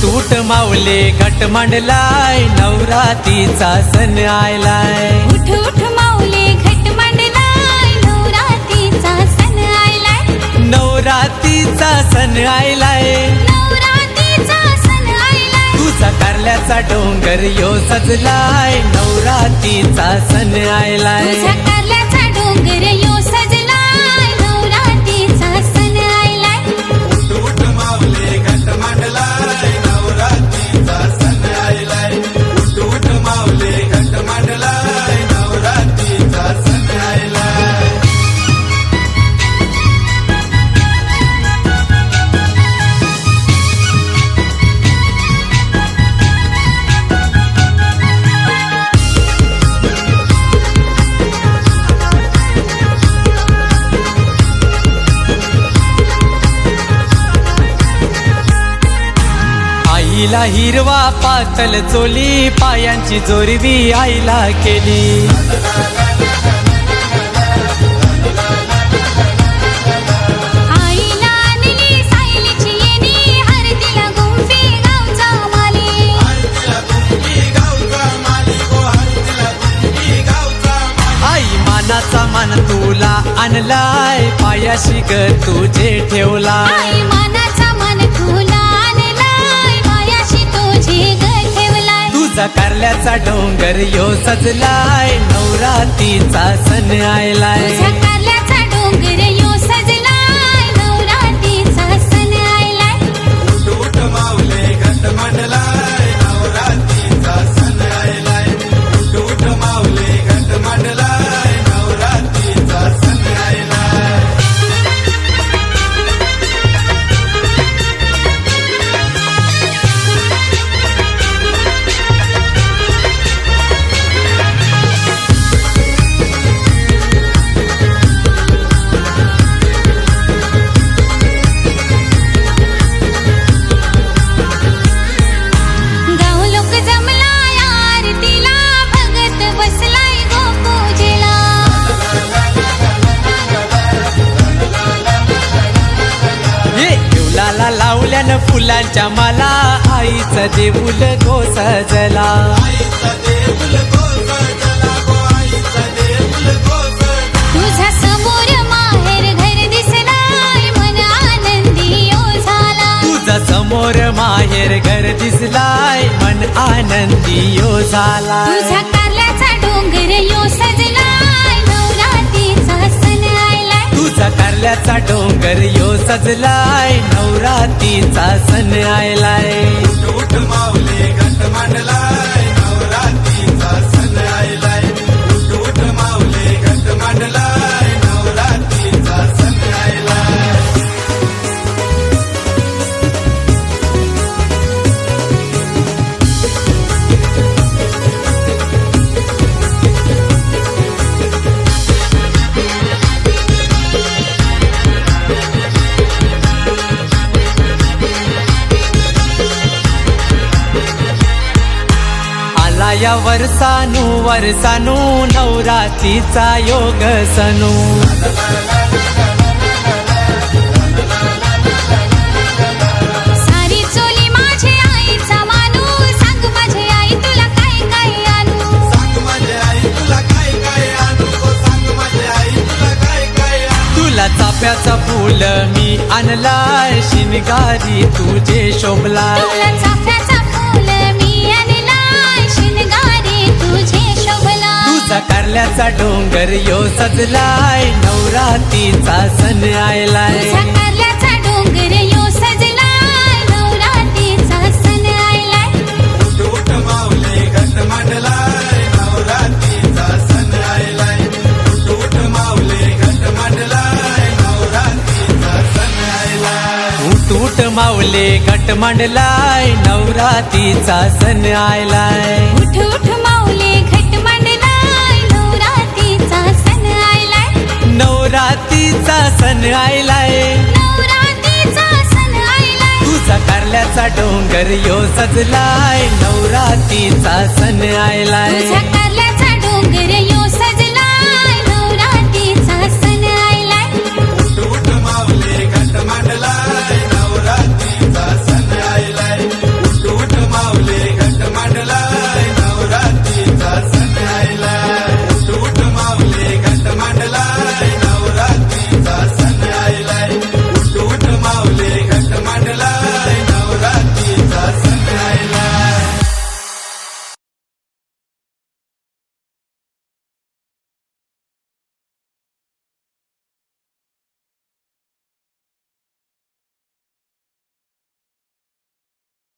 उठ माऊले घट मांडलाय नवरात्रीचा सण आयलाय। उठ उठ माऊले घट मांडलाय नवरात्रीचा सण आयलाय। नवरात्रीचा सण आयलाय। नवरात्रीचा सण आयलाय। तुझा कारल्याचा डोंगर यो सजलाय नवरात्रीचा सण आयलाय। तुझा कारल्याचा डोंगर यो सजलाय नवरात्रीचा सण आयलाय। उठ माऊले घट मांडलाय नवरात्रीचा सण आयलाय। उठ माऊले घट मांडलाय नवरात्रीचा सण आयलाय। आईला हिरवा पातल चोली पायांची जोरवी आईला केली। आईला आणली सायलीची येणी हळदीला गुंफी गावचा माली। हळदीला गुंफी गावचा माली गो हळदीला गुंफी गावचा माली। आई मानाचा मान तुला आणलाय पायाशी ग तुझे ठेवलाय। आई मानाचा मान तुला आणलाय पायाशी तुझे ग ठेवलाय। तुझा कारल्याचा डोंगर यो सजलाय नवरात्रीचा सण आयलाय। तुझा कारल्याचा डोंगर यो सजलाय नवरात्रीचा सण आयलाय। उठ माऊले घट मांडलाय नवरात्रीचा सण आयलाय। उठ माऊले घट मांडलाय नवरात्रीचा सण आयलाय। गाव लोक जमलाय आरतीला भगत बसलाय गो पूजेला। हे देवलाला लावल्यानं फुलांच्या माला आईचा देऊल गो सजला। आईचा देऊल गो सजला गो आईचा देऊल गो सजला। तुझा समोर माहेर घर दिसलाय मन आनंदी यो झाला। तुझा समोर माहेर घर दिसलाय मन आनंदी यो झाला। तुझा कारल्याचा डोंगर यो सजलाय नवरात्रीचा सण आयलाय। तुझा कारल्याचा डोंगर यो सजलाय नवरात्रीचा सण आयलाय। उठ माऊले घट मांडलाय नवरात्रीचा सण आयलाय। उठ माऊले घट मांडलाय नवरात्रीचा सण आयलाय। आला या वर्षानू वर्षानू नवरात्रीचा योग सनू। सारी चोली माझे आईचा मानू सांग माझे आई तुला काय काय आणू। सांग माझी आई तुला काय काय आणू गो सांग माझी आई तुला काय काय आणू। तुला चाफ्याचा फूल मी आणलाय शिनगारी तुझे शोभलाय। तुला चाफ्याचा फूल मी आणलाय शिनगारी तुझे शोभला। तुझा कारल्याचा डोंगर यो सजलाय नवरात्रीचा सण आयलाय। तुझा कारल्याचा डोंगर यो सजलाय नवरात्रीचा सण आयलाय। उठ माऊले घट मांडलाय नवरात्रीचा सण आयलाय। उठ माऊले घट मांडलाय नवरात्रीचा सण आयलाय। उठ माऊले घट मांडलाय नवरात्रीचा सण आयलाय। उठ उठ माऊले घट मांडलाय नवरात्रीचा सण आयलाय। नवरात्रीचा सण आयलाय। नवरात्रीचा सण आयलाय। तुझा कारल्याचा डोंगर यो सजलाय नवरात्रीचा सण आयलाय। तुझा कारल्या